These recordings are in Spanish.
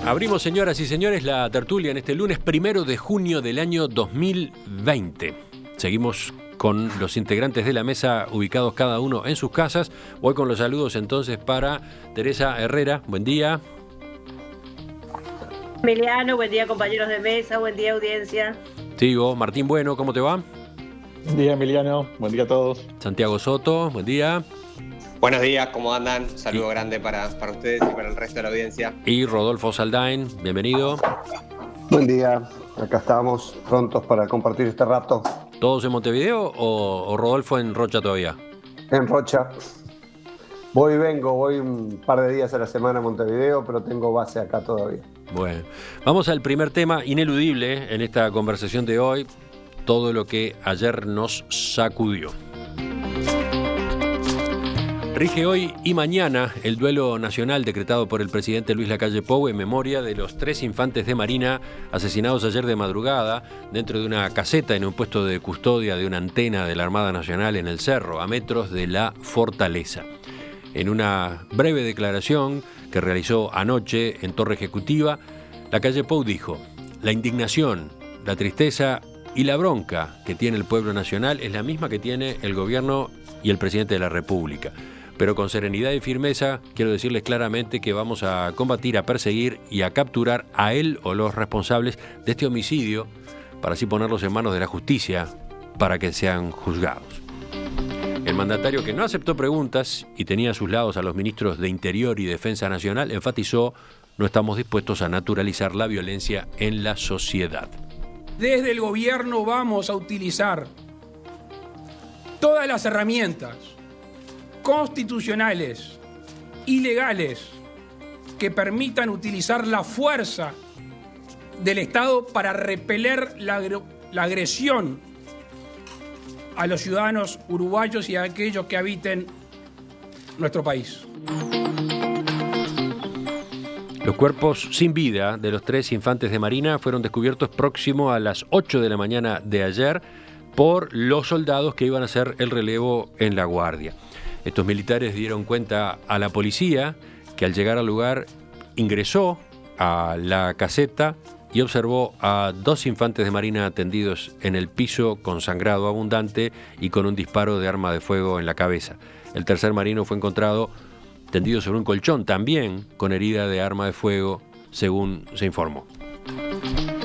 Abrimos, señoras y señores, la tertulia en este lunes 1 de junio del año 2020. Seguimos con los integrantes de la mesa ubicados cada uno en sus casas. Voy con los saludos entonces para Teresa Herrera. Buen día. Emiliano, buen día compañeros de mesa, buen día audiencia. Sigo. Martín Bueno, ¿cómo te va? Buen día, Emiliano. Buen día a todos. Santiago Soto, buen día. Buenos días, ¿cómo andan? Un saludo grande para ustedes y para el resto de la audiencia. Y Rodolfo Saldain, bienvenido. Buen día, acá estamos prontos para compartir este rato. ¿Todos en Montevideo o Rodolfo en Rocha todavía? En Rocha. Voy un par de días a la semana a Montevideo, pero tengo base acá todavía. Bueno, vamos al primer tema ineludible en esta conversación de hoy, todo lo que ayer nos sacudió. Rige hoy y mañana el duelo nacional decretado por el presidente Luis Lacalle Pou en memoria de los 3 infantes de Marina asesinados ayer de madrugada dentro de una caseta en un puesto de custodia de una antena de la Armada Nacional en el Cerro, a metros de la Fortaleza. En una breve declaración que realizó anoche en Torre Ejecutiva, Lacalle Pou dijo: la indignación, la tristeza y la bronca que tiene el pueblo nacional es la misma que tiene el gobierno y el presidente de la República. Pero con serenidad y firmeza quiero decirles claramente que vamos a combatir, a perseguir y a capturar a él o los responsables de este homicidio para así ponerlos en manos de la justicia para que sean juzgados. El mandatario, que no aceptó preguntas y tenía a sus lados a los ministros de Interior y Defensa Nacional, enfatizó: no estamos dispuestos a naturalizar la violencia en la sociedad. Desde el gobierno vamos a utilizar todas las herramientas constitucionales y legales que permitan utilizar la fuerza del Estado para repeler la agresión a los ciudadanos uruguayos y a aquellos que habiten nuestro país. Los cuerpos sin vida de los 3 infantes de Marina fueron descubiertos próximo a las 8 de la mañana de ayer por los soldados que iban a hacer el relevo en la guardia. Estos militares dieron cuenta a la policía, que al llegar al lugar ingresó a la caseta y observó a 2 infantes de Marina tendidos en el piso con sangrado abundante y con un disparo de arma de fuego en la cabeza. El tercer marino fue encontrado tendido sobre un colchón, también con herida de arma de fuego, según se informó.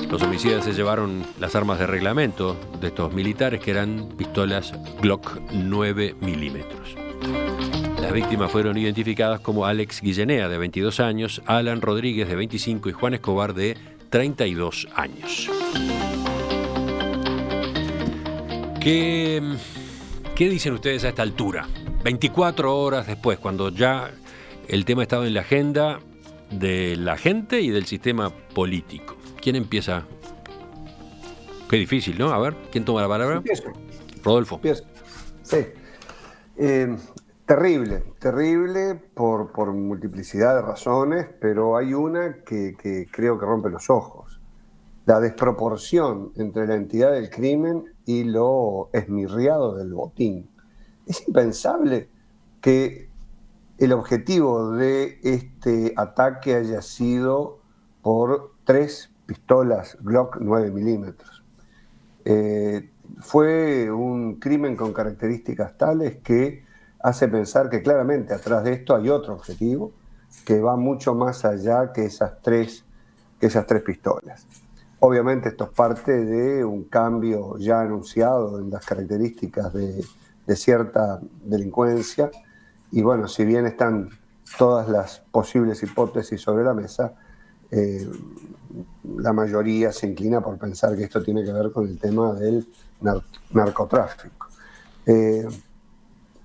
Los homicidas se llevaron las armas de reglamento de estos militares, que eran pistolas Glock 9 milímetros. Las víctimas fueron identificadas como Alex Guillenea, de 22 años, Alan Rodríguez, de 25, y Juan Escobar, de 32 años. ¿Qué dicen ustedes a esta altura? 24 horas después, cuando ya el tema estaba en la agenda de la gente y del sistema político. ¿Quién empieza? Qué difícil, ¿no? A ver, ¿quién toma la palabra? Empiezo. Rodolfo. Empiezo. Sí. Terrible por multiplicidad de razones, pero hay una que creo que rompe los ojos. La desproporción entre la entidad del crimen y lo esmirriado del botín. Es impensable que el objetivo de este ataque haya sido por 3 pistolas Glock 9 milímetros. Fue un crimen con características tales que hace pensar que claramente atrás de esto hay otro objetivo que va mucho más allá que esas tres pistolas. Obviamente esto es parte de un cambio ya anunciado en las características de cierta delincuencia, y bueno, si bien están todas las posibles hipótesis sobre la mesa, la mayoría se inclina por pensar que esto tiene que ver con el tema del narcotráfico.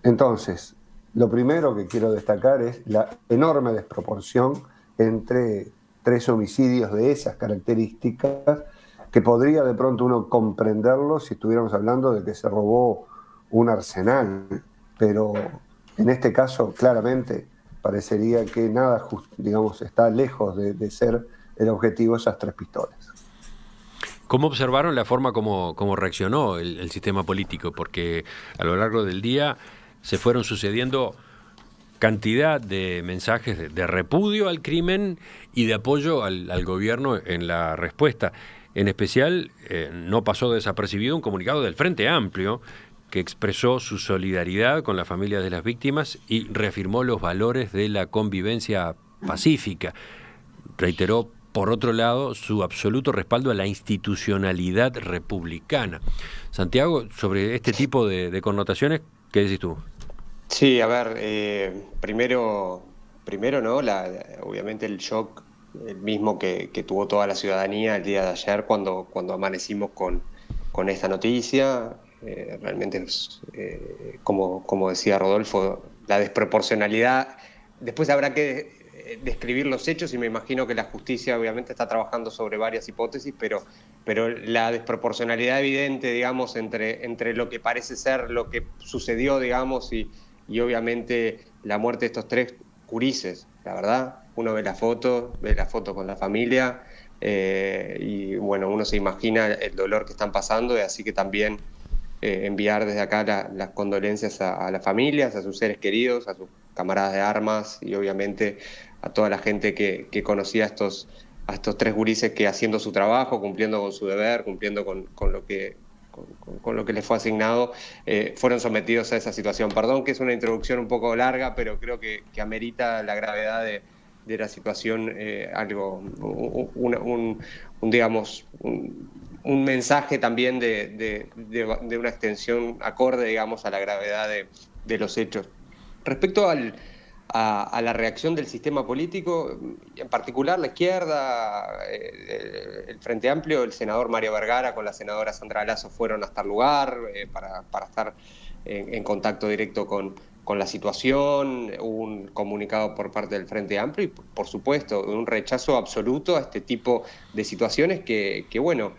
Entonces, lo primero que quiero destacar es la enorme desproporción entre 3 homicidios de esas características, que podría de pronto uno comprenderlo si estuviéramos hablando de que se robó un arsenal, pero en este caso claramente parecería que nada, está lejos de ser el objetivo de esas 3 pistolas. ¿Cómo observaron la forma como reaccionó el sistema político? Porque a lo largo del día se fueron sucediendo cantidad de mensajes de repudio al crimen y de apoyo al gobierno en la respuesta. En especial, no pasó desapercibido un comunicado del Frente Amplio que expresó su solidaridad con las familias de las víctimas y reafirmó los valores de la convivencia pacífica. Reiteró, por otro lado, su absoluto respaldo a la institucionalidad republicana. Santiago, sobre este tipo de connotaciones, ¿qué decís tú? Sí, a ver, primero no, obviamente el shock, el mismo que tuvo toda la ciudadanía el día de ayer cuando amanecimos con esta noticia. Realmente, como decía Rodolfo, la desproporcionalidad. Después habrá que describir los hechos y me imagino que la justicia obviamente está trabajando sobre varias hipótesis, pero la desproporcionalidad evidente, digamos, entre lo que parece ser lo que sucedió, digamos, y obviamente la muerte de estos 3 gurises, la verdad. Uno ve la foto con la familia y bueno, uno se imagina el dolor que están pasando, y así que también enviar desde acá las condolencias a las familias, a sus seres queridos, a sus camaradas de armas y obviamente a toda la gente que conocía a estos 3 gurises que, haciendo su trabajo, cumpliendo con su deber, cumpliendo con lo que les fue asignado, fueron sometidos a esa situación. Perdón que es una introducción un poco larga, pero creo que amerita la gravedad de la situación, digamos, un mensaje también de una extensión acorde, digamos, a la gravedad de los hechos. Respecto a la reacción del sistema político, en particular la izquierda, el Frente Amplio, el senador Mario Vergara con la senadora Sandra Lasso fueron hasta el lugar para estar en contacto directo con la situación. Hubo un comunicado por parte del Frente Amplio y, por supuesto, un rechazo absoluto a este tipo de situaciones que bueno,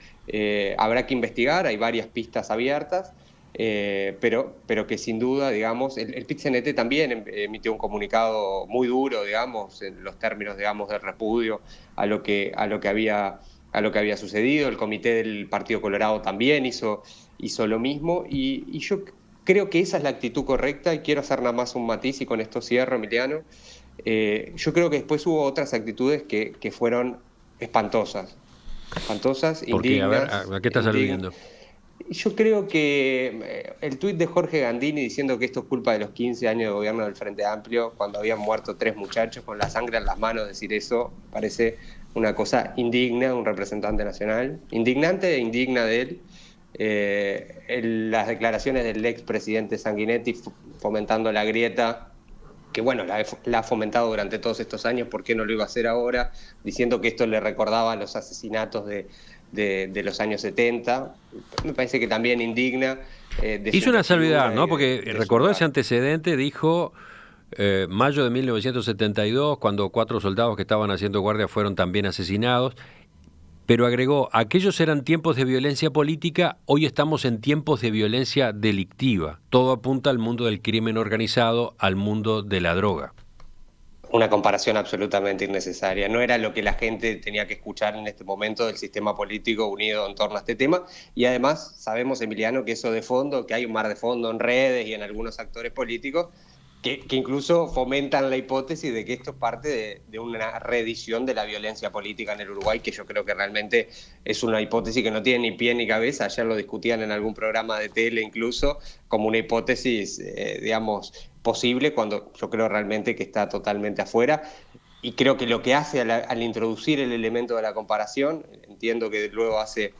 habrá que investigar. Hay varias pistas abiertas. Pero que sin duda, digamos, el PIT-CNT también emitió un comunicado muy duro, digamos, en los términos, digamos, del repudio a lo que había sucedido. El comité del Partido Colorado también hizo lo mismo y yo creo que esa es la actitud correcta, y quiero hacer nada más un matiz y con esto cierro, Emiliano. Yo creo que después hubo otras actitudes que fueron espantosas, Porque, indignas. a ver, ¿a qué estás aludiendo? Yo creo que el tuit de Jorge Gandini diciendo que esto es culpa de los 15 años de gobierno del Frente Amplio, cuando habían muerto 3 muchachos con la sangre en las manos, decir eso parece una cosa indigna, un representante nacional, indignante e indigna de él. Las declaraciones del expresidente Sanguinetti fomentando la grieta, que bueno, la ha fomentado durante todos estos años, ¿por qué no lo iba a hacer ahora? Diciendo que esto le recordaba a los asesinatos de los años 70, me parece que también indigna. Hizo una salvedad, ¿no? Porque recordó ese antecedente, dijo mayo de 1972, cuando 4 soldados que estaban haciendo guardia fueron también asesinados, pero agregó, aquellos eran tiempos de violencia política, hoy estamos en tiempos de violencia delictiva. Todo apunta al mundo del crimen organizado, al mundo de la droga. Una comparación absolutamente innecesaria. No era lo que la gente tenía que escuchar en este momento del sistema político unido en torno a este tema. Y además sabemos, Emiliano, que eso de fondo, que hay un mar de fondo en redes y en algunos actores políticos que incluso fomentan la hipótesis de que esto es parte de una reedición de la violencia política en el Uruguay, que yo creo que realmente es una hipótesis que no tiene ni pie ni cabeza. Ayer lo discutían en algún programa de tele incluso como una hipótesis, digamos, posible, cuando yo creo realmente que está totalmente afuera. Y creo que lo que hace al introducir el elemento de la comparación, entiendo que luego hace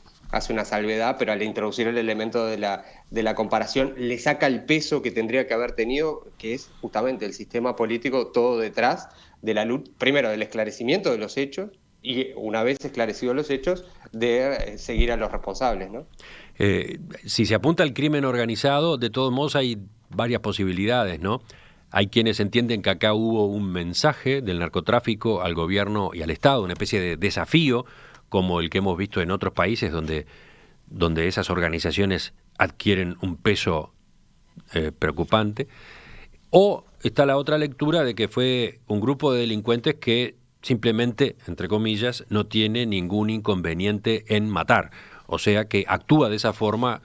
una salvedad, pero al introducir el elemento de la comparación le saca el peso que tendría que haber tenido, que es justamente el sistema político todo detrás de la lucha, primero del esclarecimiento de los hechos y, una vez esclarecidos los hechos, de seguir a los responsables, ¿no? Si se apunta al crimen organizado, de todos modos hay varias posibilidades, ¿no? Hay quienes entienden que acá hubo un mensaje del narcotráfico al gobierno y al Estado, una especie de desafío, como el que hemos visto en otros países donde esas organizaciones adquieren un peso preocupante. O está la otra lectura de que fue un grupo de delincuentes que simplemente, entre comillas, no tiene ningún inconveniente en matar. O sea que actúa de esa forma,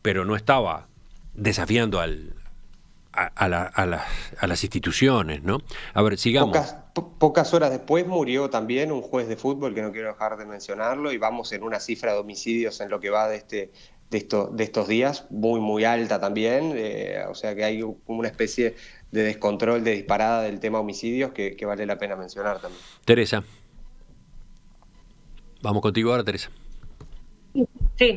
pero no estaba desafiando a las instituciones, ¿no? A ver, sigamos. Pocas horas después murió también un juez de fútbol, que no quiero dejar de mencionarlo, y vamos en una cifra de homicidios en lo que va de estos días, muy, muy alta también. O sea que hay una especie de descontrol, de disparada del tema homicidios que vale la pena mencionar también. Teresa. Vamos contigo ahora, Teresa.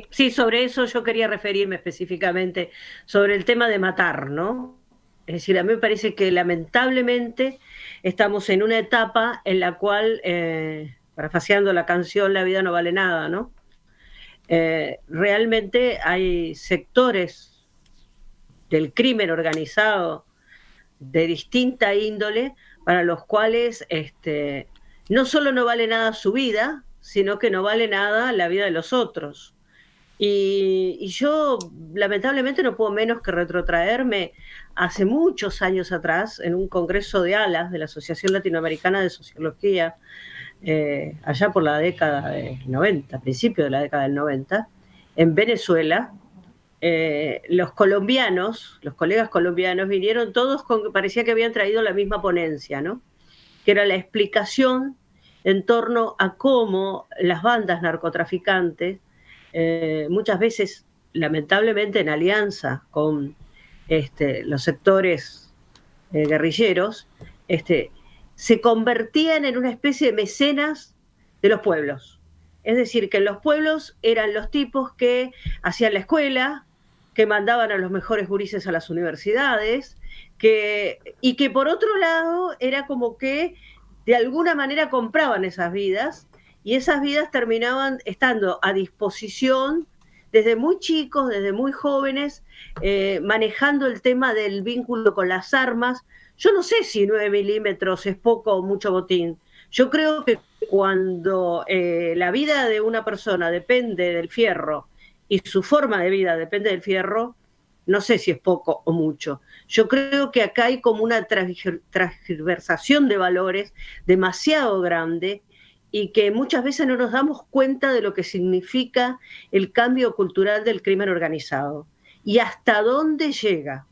Sí, sobre eso yo quería referirme específicamente, sobre el tema de matar, ¿no? Es decir, a mí me parece que lamentablemente estamos en una etapa en la cual, parafraseando la canción La vida no vale nada, ¿no? Realmente hay sectores del crimen organizado de distinta índole para los cuales no solo no vale nada su vida, sino que no vale nada la vida de los otros. Y yo lamentablemente no puedo menos que retrotraerme hace muchos años atrás en un congreso de ALAS, de la Asociación Latinoamericana de Sociología, allá por la década del 90, principio de la década del 90, en Venezuela. Los colombianos, los colegas colombianos vinieron todos con, parecía que habían traído la misma ponencia, ¿no? Que era la explicación en torno a cómo las bandas narcotraficantes, muchas veces, lamentablemente, en alianza con los sectores guerrilleros, se convertían en una especie de mecenas de los pueblos. Es decir, que en los pueblos eran los tipos que hacían la escuela, que mandaban a los mejores gurises a las universidades, y que por otro lado era como que de alguna manera compraban esas vidas, y esas vidas terminaban estando a disposición desde muy chicos, desde muy jóvenes, manejando el tema del vínculo con las armas. Yo no sé si 9 milímetros es poco o mucho botín. Yo creo que cuando la vida de una persona depende del fierro y su forma de vida depende del fierro, no sé si es poco o mucho. Yo creo que acá hay como una transversación de valores demasiado grande y que muchas veces no nos damos cuenta de lo que significa el cambio cultural del crimen organizado y hasta dónde llega.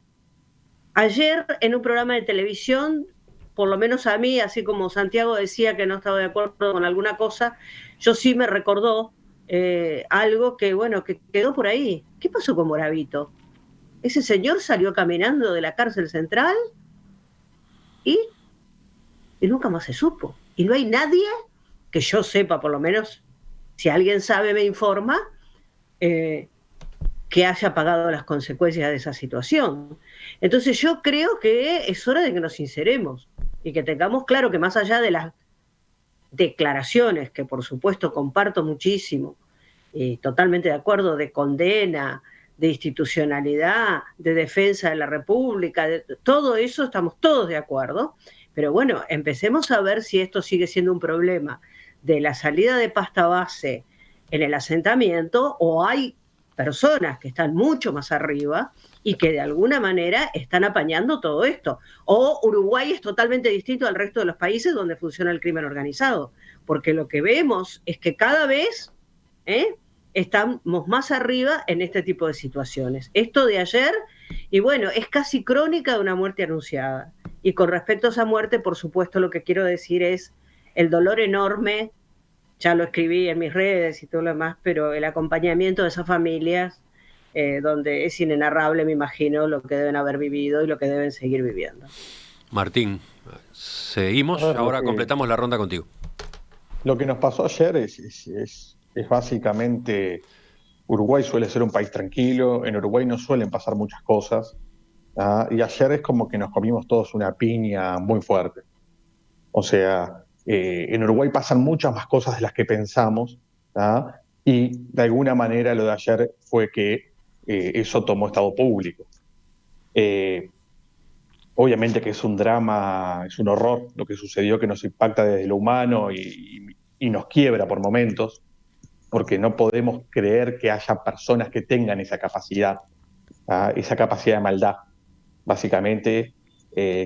Ayer en un programa de televisión, por lo menos a mí, así como Santiago decía que no estaba de acuerdo con alguna cosa, yo sí me recordó algo que, bueno, que quedó por ahí. ¿Qué pasó con Moravito? Ese señor salió caminando de la cárcel central y nunca más se supo. Y no hay nadie, que yo sepa por lo menos, si alguien sabe me informa, que haya pagado las consecuencias de esa situación. Entonces yo creo que es hora de que nos sinceremos y que tengamos claro que más allá de las declaraciones, que por supuesto comparto muchísimo, totalmente de acuerdo, de condena, de institucionalidad, de defensa de la República, de todo eso estamos todos de acuerdo, pero bueno, empecemos a ver si esto sigue siendo un problema de la salida de pasta base en el asentamiento o hay personas que están mucho más arriba y que de alguna manera están apañando todo esto. O Uruguay es totalmente distinto al resto de los países donde funciona el crimen organizado, porque lo que vemos es que cada vez estamos más arriba en este tipo de situaciones. Esto de ayer, y bueno, es casi crónica de una muerte anunciada. Y con respecto a esa muerte, por supuesto, lo que quiero decir es el dolor enorme, ya lo escribí en mis redes y todo lo demás, pero el acompañamiento de esas familias, donde es inenarrable, me imagino, lo que deben haber vivido y lo que deben seguir viviendo. Martín, seguimos, ahora completamos la ronda contigo. Lo que nos pasó ayer es básicamente, Uruguay suele ser un país tranquilo, en Uruguay no suelen pasar muchas cosas, y ayer es como que nos comimos todos una piña muy fuerte. O sea, en Uruguay pasan muchas más cosas de las que pensamos, y de alguna manera lo de ayer fue que eso tomó estado público. Obviamente que es un drama, es un horror lo que sucedió, que nos impacta desde lo humano y nos quiebra por momentos, porque no podemos creer que haya personas que tengan esa capacidad de maldad. Básicamente,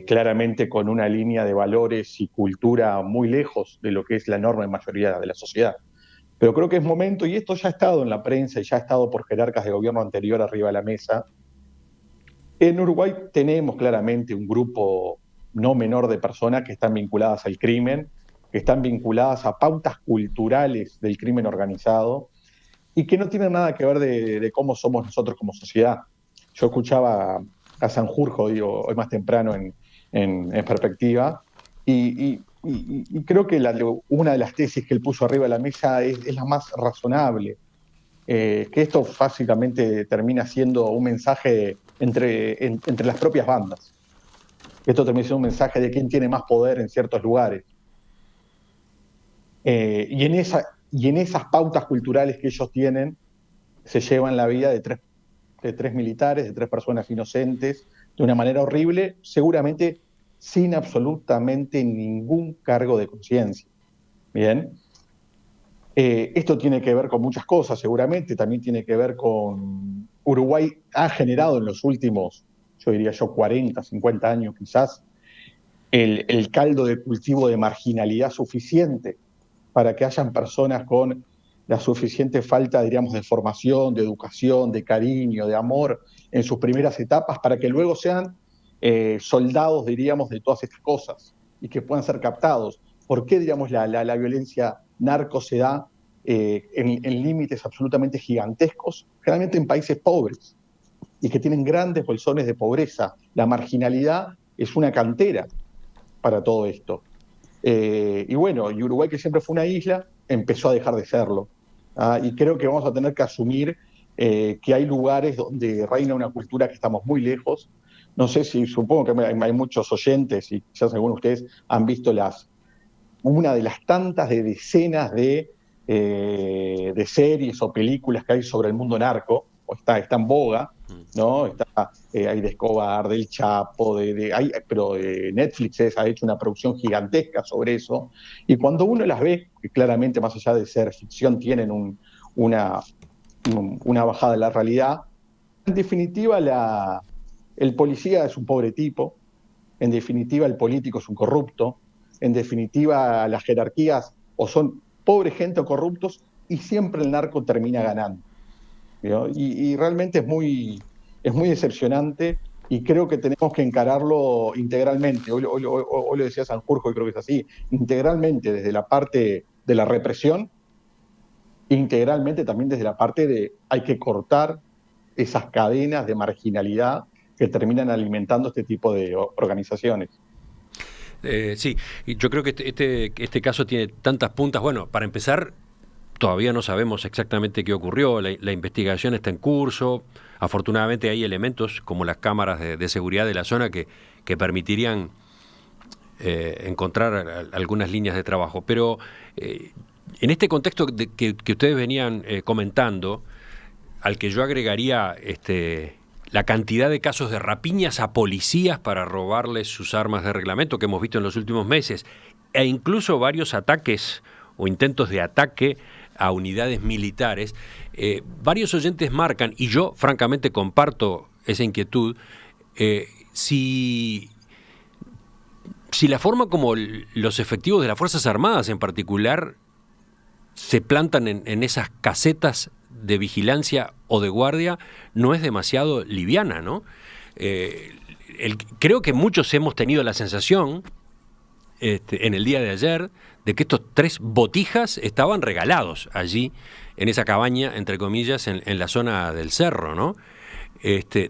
claramente con una línea de valores y cultura muy lejos de lo que es la enorme mayoría de la sociedad. Pero creo que es momento, y esto ya ha estado en la prensa y ya ha estado por jerarcas de gobierno anterior arriba de la mesa, En Uruguay tenemos claramente un grupo no menor de personas que están vinculadas al crimen, que están vinculadas a pautas culturales del crimen organizado y que no tienen nada que ver de cómo somos nosotros como sociedad. Yo escuchaba a Sanjurjo, digo, hoy más temprano en Perspectiva, y creo que una de las tesis que él puso arriba de la mesa es la más razonable. Que esto básicamente termina siendo un mensaje entre las propias bandas. Esto termina siendo un mensaje de quién tiene más poder en ciertos lugares. Y en esas pautas culturales que ellos tienen, se llevan la vida de tres militares, de 3 personas inocentes, de una manera horrible, seguramente sin absolutamente ningún cargo de conciencia. Bien. Esto tiene que ver con muchas cosas, seguramente, también tiene que ver con Uruguay ha generado en los últimos, yo diría yo, 40, 50 años quizás, el caldo de cultivo de marginalidad suficiente para que hayan personas con la suficiente falta, diríamos, de formación, de educación, de cariño, de amor en sus primeras etapas, para que luego sean soldados, diríamos, de todas estas cosas y que puedan ser captados. ¿Por qué, digamos, la violencia narco se da en límites absolutamente gigantescos, generalmente en países pobres y que tienen grandes bolsones de pobreza? La marginalidad es una cantera para todo esto. Y bueno, y Uruguay, que siempre fue una isla, empezó a dejar de serlo. Y creo que vamos a tener que asumir que hay lugares donde reina una cultura que estamos muy lejos. No sé si, supongo que hay muchos oyentes y quizás algunos de ustedes han visto una de las tantas de decenas de series o películas que hay sobre el mundo narco, o está en boga, ¿no? Hay de Escobar, del Chapo, pero Netflix ha hecho una producción gigantesca sobre eso, y cuando uno las ve, que claramente más allá de ser ficción tienen una bajada de la realidad, en definitiva el policía es un pobre tipo, en definitiva el político es un corrupto, en definitiva las jerarquías o son pobre gente o corruptos, y siempre el narco termina ganando, ¿no? Y realmente es muy decepcionante, y creo que tenemos que encararlo integralmente. Hoy lo decía Sanjurjo, y creo que es así, integralmente desde la parte de la represión, integralmente también desde la parte de hay que cortar esas cadenas de marginalidad que terminan alimentando este tipo de organizaciones. Sí, y yo creo que este caso tiene tantas puntas. Bueno, para empezar, todavía no sabemos exactamente qué ocurrió, la investigación está en curso. Afortunadamente hay elementos como las cámaras de seguridad de la zona que permitirían encontrar algunas líneas de trabajo. Pero en este contexto que ustedes venían comentando, al que yo agregaría la cantidad de casos de rapiñas a policías para robarles sus armas de reglamento que hemos visto en los últimos meses, e incluso varios ataques o intentos de ataque a unidades militares, varios oyentes marcan, y yo francamente comparto esa inquietud, si la forma como los efectivos de las Fuerzas Armadas en particular se plantan en esas casetas de vigilancia o de guardia no es demasiado liviana, ¿no? Creo que muchos hemos tenido la sensación en el día de ayer de que estos 3 botijas estaban regalados allí en esa cabaña, entre comillas, en la zona del cerro, ¿no?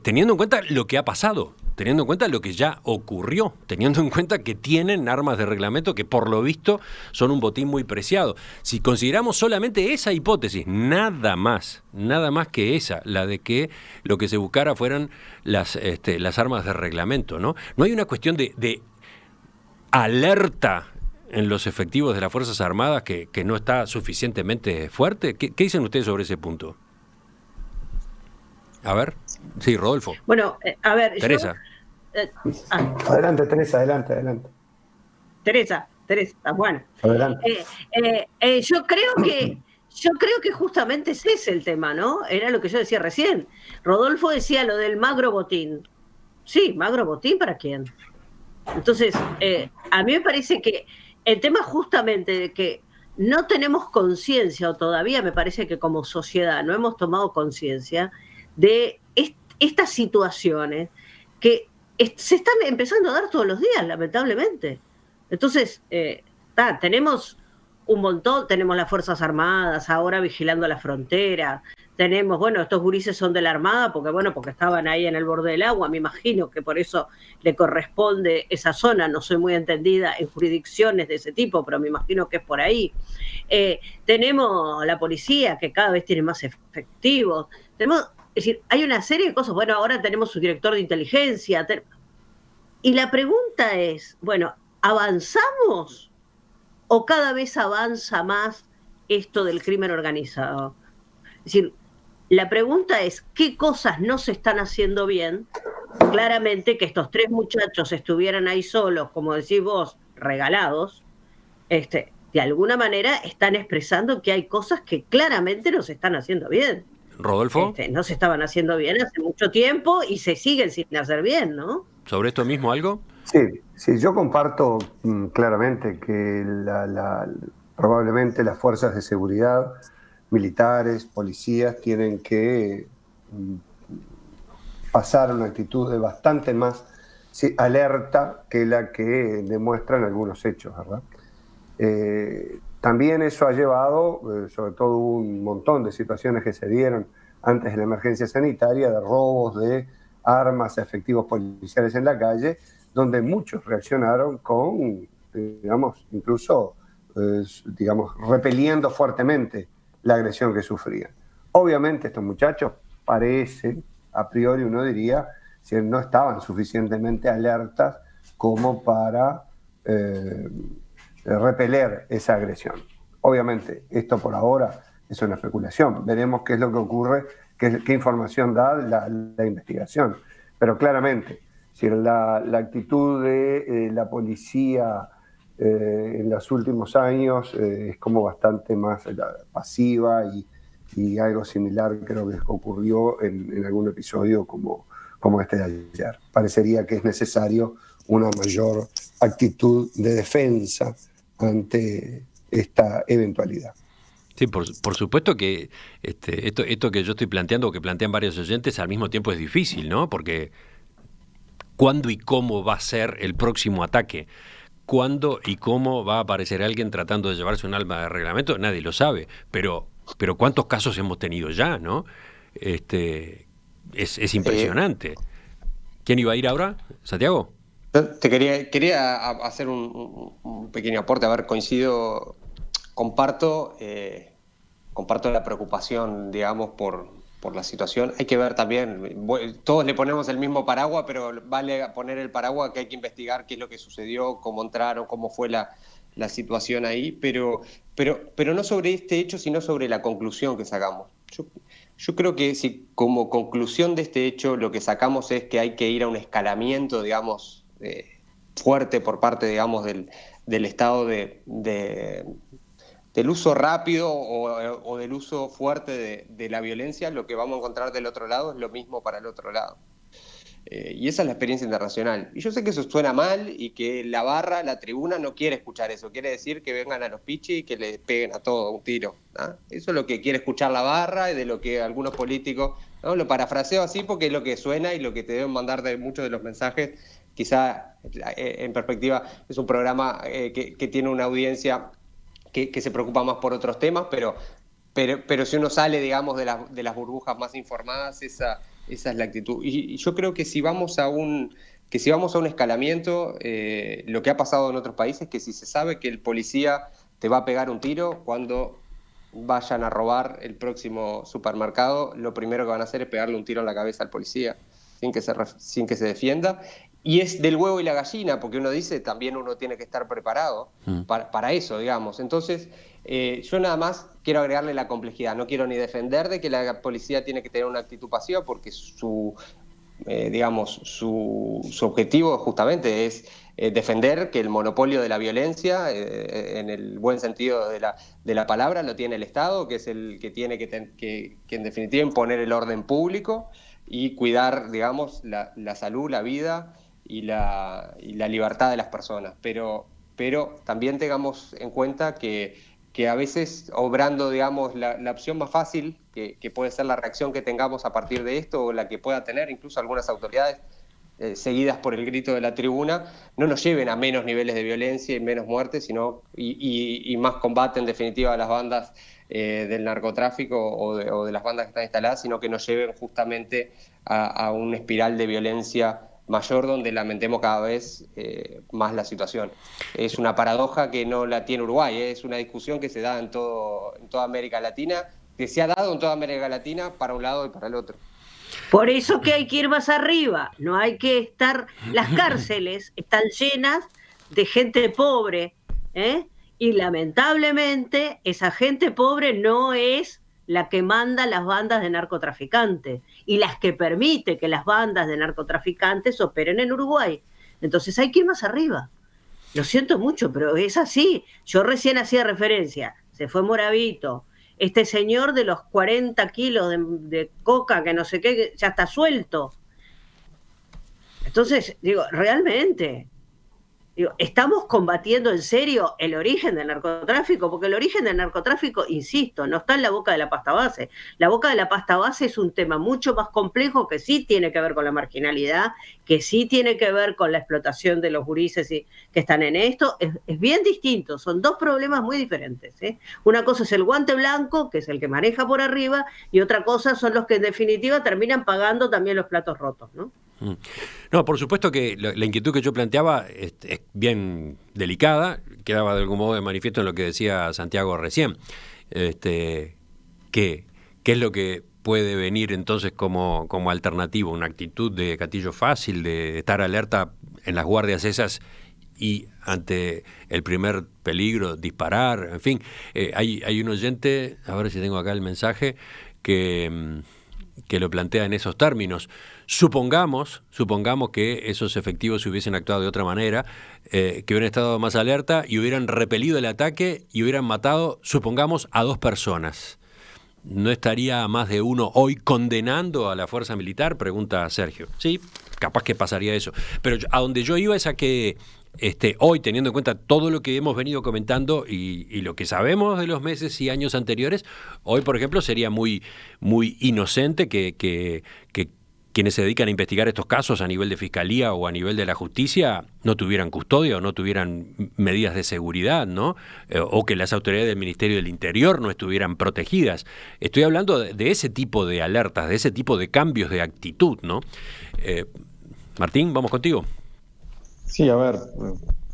Teniendo en cuenta lo que ha pasado, teniendo en cuenta lo que ya ocurrió, teniendo en cuenta que tienen armas de reglamento que por lo visto son un botín muy preciado. Si consideramos solamente esa hipótesis, nada más que esa, la de que lo que se buscara fueran las armas de reglamento, ¿no? No hay una cuestión de alerta en los efectivos de las Fuerzas Armadas que no está suficientemente fuerte. ¿Qué dicen ustedes sobre ese punto? A ver, sí, Rodolfo. Bueno, a ver, Teresa. Adelante, Teresa, adelante. Teresa, bueno. Adelante. Yo creo que justamente ese es el tema, ¿no? Era lo que yo decía recién. Rodolfo decía lo del magro botín. Sí, magro botín, ¿para quién? Entonces, a mí me parece que el tema justamente de que no tenemos conciencia, o todavía me parece que como sociedad no hemos tomado conciencia de estas situaciones que se están empezando a dar todos los días, lamentablemente. Entonces, tenemos un montón, tenemos las Fuerzas Armadas ahora vigilando la frontera, tenemos, bueno, estos gurises son de la Armada porque estaban ahí en el borde del agua, me imagino que por eso le corresponde esa zona, no soy muy entendida en jurisdicciones de ese tipo, pero me imagino que es por ahí. Tenemos la policía que cada vez tiene más efectivos, es decir, hay una serie de cosas, bueno, ahora tenemos su director de inteligencia, y la pregunta es, bueno, ¿avanzamos o cada vez avanza más esto del crimen organizado? Es decir, la pregunta es, ¿qué cosas no se están haciendo bien? Claramente que estos 3 muchachos estuvieran ahí solos, como decís vos, regalados, de alguna manera están expresando que hay cosas que claramente no se están haciendo bien. Rodolfo. No se estaban haciendo bien hace mucho tiempo y se siguen sin hacer bien, ¿no? ¿Sobre esto mismo algo? Sí, yo comparto claramente que probablemente las fuerzas de seguridad, militares, policías, tienen que pasar a una actitud de bastante más alerta que la que demuestran algunos hechos, ¿verdad? También eso ha llevado, sobre todo un montón de situaciones que se dieron antes de la emergencia sanitaria, de robos de armas a efectivos policiales en la calle, donde muchos reaccionaron con, incluso, repeliendo fuertemente la agresión que sufrían. Obviamente estos muchachos parecen, a priori uno diría, si no estaban suficientemente alertas como para repeler esa agresión. Obviamente, esto por ahora es una especulación. Veremos qué es lo que ocurre, qué información da la investigación. Pero claramente, si la actitud de la policía en los últimos años es como bastante más pasiva y algo similar creo que ocurrió en algún episodio como este de ayer. Parecería que es necesario una mayor actitud de defensa ante esta eventualidad. Sí, por supuesto que esto que yo estoy planteando o que plantean varios oyentes al mismo tiempo es difícil, ¿no? Porque ¿cuándo y cómo va a ser el próximo ataque? ¿Cuándo y cómo va a aparecer alguien tratando de llevarse un arma de reglamento? Nadie lo sabe, pero ¿cuántos casos hemos tenido ya, no? Es impresionante. ¿Quién iba a ir ahora? ¿Santiago? Te quería hacer un pequeño aporte. A ver, comparto la preocupación, digamos, por la situación. Hay que ver también, todos le ponemos el mismo paraguas, pero vale poner el paraguas que hay que investigar qué es lo que sucedió, cómo entraron, cómo fue la situación ahí, pero no sobre este hecho, sino sobre la conclusión que sacamos. Yo creo que si como conclusión de este hecho lo que sacamos es que hay que ir a un escalamiento, digamos, fuerte por parte, digamos, del Estado del uso rápido o del uso fuerte de la violencia, lo que vamos a encontrar del otro lado es lo mismo para el otro lado. Y esa es la experiencia internacional. Y yo sé que eso suena mal y que la tribuna no quiere escuchar eso. Quiere decir que vengan a los pichis y que le peguen a todo un tiro, ¿no? Eso es lo que quiere escuchar la barra y de lo que algunos políticos, ¿no? Lo parafraseo así porque es lo que suena y lo que te deben mandar de muchos de los mensajes. Quizá en perspectiva es un programa que tiene una audiencia que se preocupa más por otros temas, pero si uno sale, digamos, de las burbujas más informadas, esa es la actitud. Y yo creo que si vamos a un escalamiento, lo que ha pasado en otros países es que si se sabe que el policía te va a pegar un tiro cuando vayan a robar el próximo supermercado, lo primero que van a hacer es pegarle un tiro en la cabeza al policía sin que se defienda. Y es del huevo y la gallina, porque uno dice, también uno tiene que estar preparado para eso, digamos. Entonces, yo nada más quiero agregarle la complejidad. No quiero ni defender de que la policía tiene que tener una actitud pasiva, porque su objetivo justamente es defender que el monopolio de la violencia, en el buen sentido de la palabra, lo tiene el Estado, que es el que tiene que en definitiva imponer el orden público y cuidar, digamos, la salud, la vida y la libertad de las personas. Pero también tengamos en cuenta que a veces, obrando, digamos, la opción más fácil, que puede ser la reacción que tengamos a partir de esto, o la que pueda tener incluso algunas autoridades, seguidas por el grito de la tribuna, no nos lleven a menos niveles de violencia y menos muertes, sino y más combate en definitiva a las bandas del narcotráfico o de las bandas que están instaladas, sino que nos lleven justamente a una espiral de violencia mayor donde lamentemos cada vez más la situación. Es una paradoja que no la tiene Uruguay, es una discusión que se da en toda América Latina, que se ha dado en toda América Latina para un lado y para el otro. Por eso que hay que ir más arriba, no hay que estar... Las cárceles están llenas de gente pobre, y lamentablemente esa gente pobre no es la que manda las bandas de narcotraficantes y las que permite que las bandas de narcotraficantes operen en Uruguay. Entonces hay que ir más arriba. Lo siento mucho, pero es así. Yo recién hacía referencia, se fue Moravito, este señor de los 40 kilos de coca, que no sé qué, ya está suelto. Entonces, digo, realmente, ¿estamos combatiendo en serio el origen del narcotráfico? Porque el origen del narcotráfico, insisto, no está en la boca de la pasta base. La boca de la pasta base es un tema mucho más complejo que sí tiene que ver con la marginalidad, que sí tiene que ver con la explotación de los gurises que están en esto. Es bien distinto, son dos problemas muy diferentes. Una cosa es el guante blanco, que es el que maneja por arriba, y otra cosa son los que en definitiva terminan pagando también los platos rotos, ¿no? No, por supuesto que la inquietud que yo planteaba es bien delicada, quedaba de algún modo de manifiesto en lo que decía Santiago recién. ¿Qué es lo que puede venir entonces como alternativa? Una actitud de gatillo fácil, de estar alerta en las guardias esas y ante el primer peligro disparar, en fin. Hay un oyente, a ver si tengo acá el mensaje, que lo plantea en esos términos. Supongamos que esos efectivos hubiesen actuado de otra manera, que hubieran estado más alerta y hubieran repelido el ataque y hubieran matado, supongamos, a 2 personas. ¿No estaría más de uno hoy condenando a la fuerza militar? Pregunta Sergio. Sí, capaz que pasaría eso. Pero a donde yo iba es a que hoy, teniendo en cuenta todo lo que hemos venido comentando y lo que sabemos de los meses y años anteriores, hoy, por ejemplo, sería muy, muy inocente que quienes se dedican a investigar estos casos a nivel de fiscalía o a nivel de la justicia no tuvieran custodia o no tuvieran medidas de seguridad, ¿no? O que las autoridades del Ministerio del Interior no estuvieran protegidas. Estoy hablando de ese tipo de alertas, de ese tipo de cambios de actitud, ¿no? Martín, vamos contigo. Sí, a ver,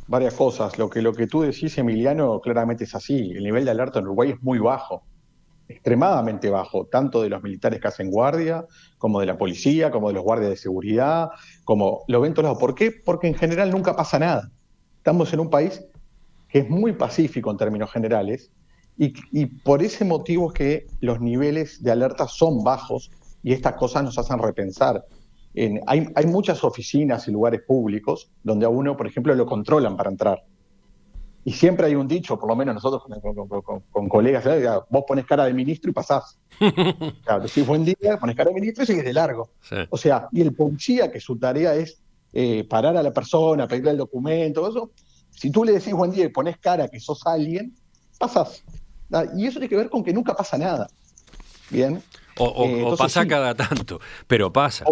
varias cosas. Lo que tú decís, Emiliano, claramente es así. El nivel de alerta en Uruguay es muy bajo, extremadamente bajo, tanto de los militares que hacen guardia, como de la policía, como de los guardias de seguridad, como lo ven todos lados. ¿Por qué? Porque en general nunca pasa nada. Estamos en un país que es muy pacífico en términos generales y por ese motivo es que los niveles de alerta son bajos y estas cosas nos hacen repensar. Hay muchas oficinas y lugares públicos donde a uno, por ejemplo, lo controlan para entrar. Y siempre hay un dicho, por lo menos nosotros con colegas, vos pones cara de ministro y pasás. Claro, decís buen día, pones cara de ministro y sigues de largo. Sí. O sea, y el policía, que su tarea es parar a la persona, pedirle el documento, eso, si tú le decís buen día y pones cara que sos alguien, pasás. Y eso tiene que ver con que nunca pasa nada. Bien. O pasa sí, cada tanto, pero pasa.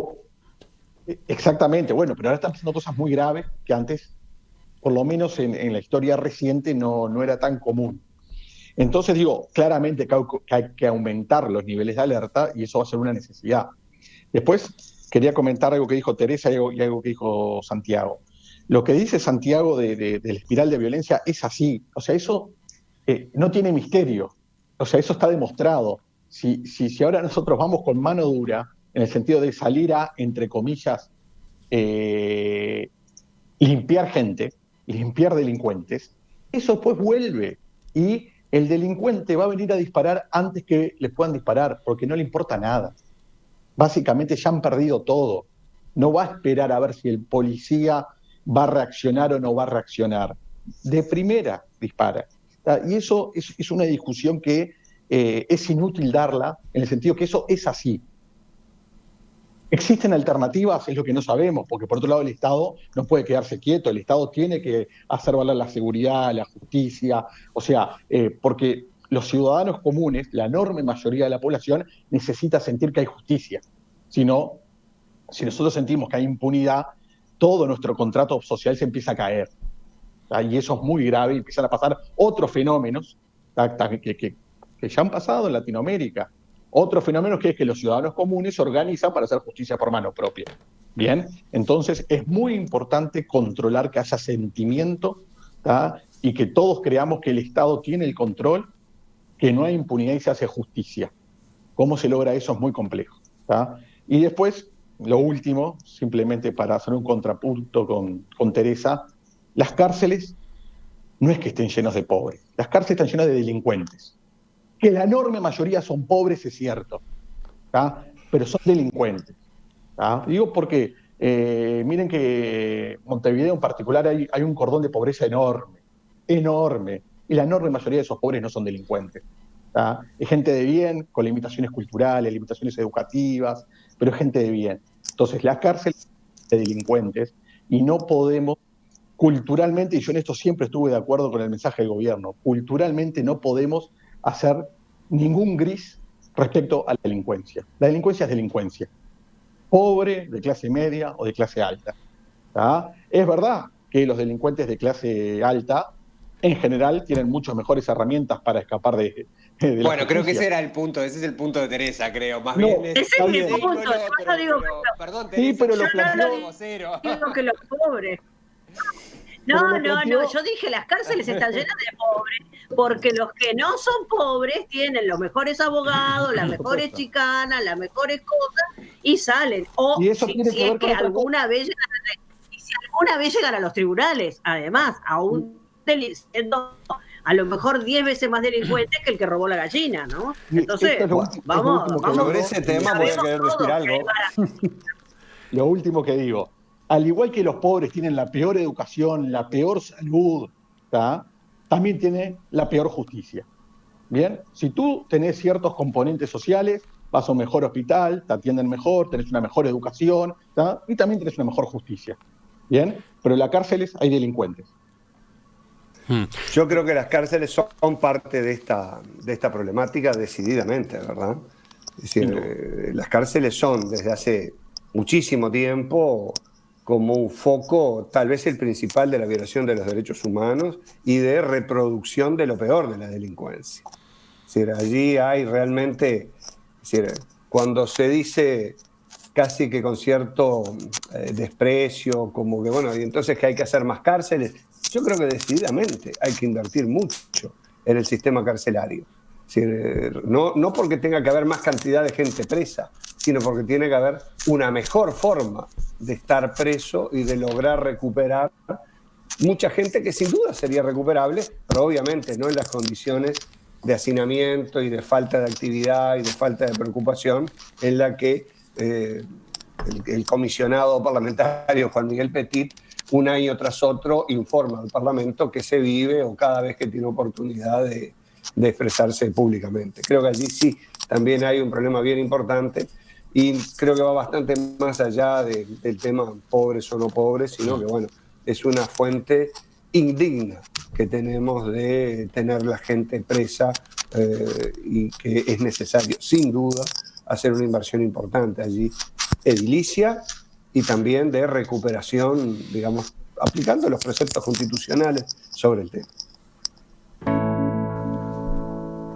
Exactamente, bueno, pero ahora están pasando cosas muy graves que antes, por lo menos en la historia reciente, no era tan común. Entonces digo, claramente que hay que aumentar los niveles de alerta y eso va a ser una necesidad. Después quería comentar algo que dijo Teresa y algo que dijo Santiago. Lo que dice Santiago de la espiral de violencia es así. O sea, eso no tiene misterio. O sea, eso está demostrado. Si ahora nosotros vamos con mano dura, en el sentido de salir a, entre comillas, limpiar gente, limpiar delincuentes, eso después vuelve y el delincuente va a venir a disparar antes que le puedan disparar, porque no le importa nada. Básicamente ya han perdido todo. No va a esperar a ver si el policía va a reaccionar o no va a reaccionar. De primera dispara. Y eso es una discusión que es inútil darla, en el sentido que eso es así. ¿Existen alternativas? Es lo que no sabemos, porque por otro lado el Estado no puede quedarse quieto, el Estado tiene que hacer valer la seguridad, la justicia, o sea, porque los ciudadanos comunes, la enorme mayoría de la población, necesita sentir que hay justicia. Si nosotros sentimos que hay impunidad, todo nuestro contrato social se empieza a caer. Y eso es muy grave, y empiezan a pasar otros fenómenos que ya han pasado en Latinoamérica. Otros fenómenos que es que los ciudadanos comunes se organizan para hacer justicia por mano propia. Bien, entonces es muy importante controlar que haya sentimiento, ¿tá? Y que todos creamos que el Estado tiene el control, que no hay impunidad y se hace justicia. ¿Cómo se logra eso? Es muy complejo, ¿tá? Y después, lo último, simplemente para hacer un contrapunto con Teresa, las cárceles no es que estén llenas de pobres, las cárceles están llenas de delincuentes. Que la enorme mayoría son pobres es cierto, ¿tá? Pero son delincuentes. ¿Tá? Digo porque miren que en Montevideo en particular hay un cordón de pobreza enorme, enorme, y la enorme mayoría de esos pobres no son delincuentes. ¿Tá? Es gente de bien, con limitaciones culturales, limitaciones educativas, pero es gente de bien. Entonces las cárceles de delincuentes, y no podemos culturalmente, y yo en esto siempre estuve de acuerdo con el mensaje del gobierno, culturalmente no podemos hacer ningún gris respecto a la delincuencia. La delincuencia es delincuencia, pobre, de clase media o de clase alta. ¿Tá? Es verdad que los delincuentes de clase alta, en general, tienen muchas mejores herramientas para escapar de la Bueno, creo que justicia. ese era el punto, ese es el punto de Teresa, creo. Más No, bien Ese está es mi bien. punto. No, Yo no digo que perdón, Sí, Teresa, pero lo yo no planteó. lo digo que los pobres. Pero No, lo no, planteó- no, yo dije las cárceles están llenas de pobres, porque los que no son pobres tienen los mejores abogados, las mejores chicanas, las mejores cosas, y salen. O Y eso si, tiene si que es ver con que otra alguna vez llegan y si alguna vez llegan a los tribunales, además, siendo a lo mejor 10 veces más delincuente que el que robó la gallina, ¿no? Y Entonces, esto es lo vamos, último que vamos. Sobre ese tema voy a sabemos querer decir todos que algo. hay Lo último que digo, al igual que los pobres tienen la peor educación, la peor salud, ¿tá? También tiene la peor justicia. Bien, si tú tenés ciertos componentes sociales, vas a un mejor hospital, te atienden mejor, tenés una mejor educación, ¿tá? Y también tenés una mejor justicia. Bien, pero en las cárceles hay delincuentes. Yo creo que las cárceles son parte de esta problemática decididamente, ¿verdad? Es decir, las cárceles son desde hace muchísimo tiempo como un foco, tal vez el principal, de la violación de los derechos humanos y de reproducción de lo peor de la delincuencia. Es decir, allí hay realmente, es decir, cuando se dice casi que con cierto desprecio, como que bueno, y entonces que hay que hacer más cárceles, yo creo que decididamente hay que invertir mucho en el sistema carcelario. Es decir, no porque tenga que haber más cantidad de gente presa, sino porque tiene que haber una mejor forma de estar preso y de lograr recuperar mucha gente que sin duda sería recuperable, pero obviamente no en las condiciones de hacinamiento y de falta de actividad y de falta de preocupación en la que el comisionado parlamentario Juan Miguel Petit un año tras otro informa al Parlamento que se vive o cada vez que tiene oportunidad de expresarse públicamente. Creo que allí sí también hay un problema bien importante y creo que va bastante más allá del tema pobres o no pobres, sino que bueno, es una fuente indigna que tenemos de tener la gente presa y que es necesario, sin duda, hacer una inversión importante allí, edilicia y también de recuperación, digamos, aplicando los preceptos constitucionales sobre el tema.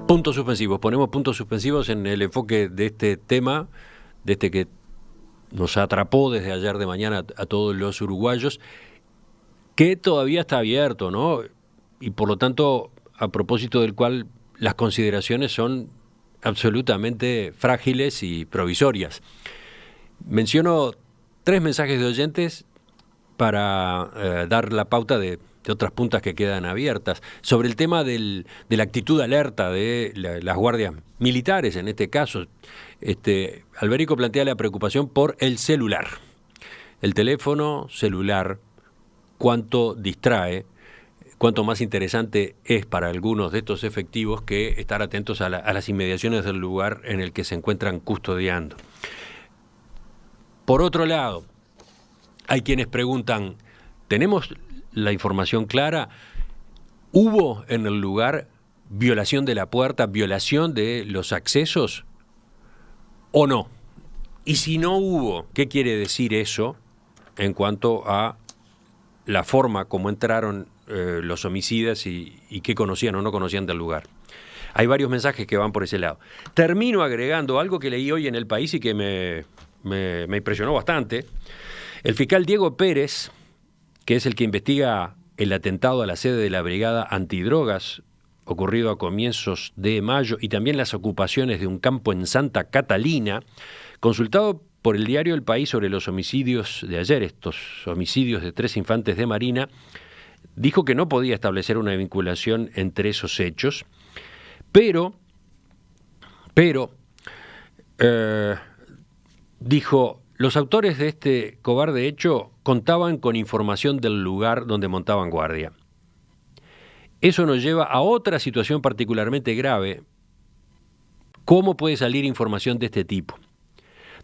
Puntos suspensivos. Ponemos puntos suspensivos en el enfoque de este tema, de este que nos atrapó desde ayer de mañana a todos los uruguayos, que todavía está abierto, ¿no? Y por lo tanto, a propósito del cual las consideraciones son absolutamente frágiles y provisorias. Menciono 3 mensajes de oyentes para dar la pauta de otras puntas que quedan abiertas. Sobre el tema de la actitud alerta de las guardias militares, en este caso, Alberico plantea la preocupación por el celular. El teléfono celular, cuánto distrae, cuánto más interesante es para algunos de estos efectivos que estar atentos a las inmediaciones del lugar en el que se encuentran custodiando. Por otro lado, hay quienes preguntan, ¿tenemos la información clara? ¿Hubo en el lugar violación de la puerta, violación de los accesos o no? Y si no hubo, ¿qué quiere decir eso? en cuanto a la forma como entraron los homicidas y qué conocían o no conocían del lugar. Hay varios mensajes que van por ese lado. Termino agregando algo que leí hoy en El País y que me impresionó bastante. El fiscal Diego Pérez, que es el que investiga el atentado a la sede de la Brigada Antidrogas ocurrido a comienzos de mayo y también las ocupaciones de un campo en Santa Catalina, consultado por el diario El País sobre los homicidios de ayer, estos homicidios de 3 infantes de Marina, dijo que no podía establecer una vinculación entre esos hechos, pero dijo, los autores de este cobarde hecho contaban con información del lugar donde montaban guardia. Eso nos lleva a otra situación particularmente grave. ¿Cómo puede salir información de este tipo?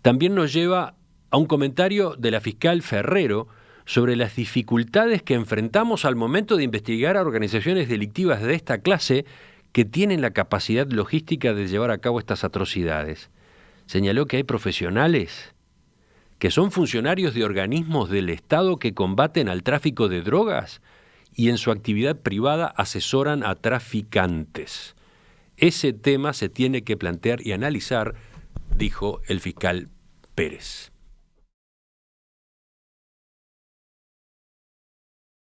También nos lleva a un comentario de la fiscal Ferrero sobre las dificultades que enfrentamos al momento de investigar a organizaciones delictivas de esta clase que tienen la capacidad logística de llevar a cabo estas atrocidades. Señaló que hay profesionales que son funcionarios de organismos del Estado que combaten al tráfico de drogas y en su actividad privada asesoran a traficantes. Ese tema se tiene que plantear y analizar, dijo el fiscal Pérez.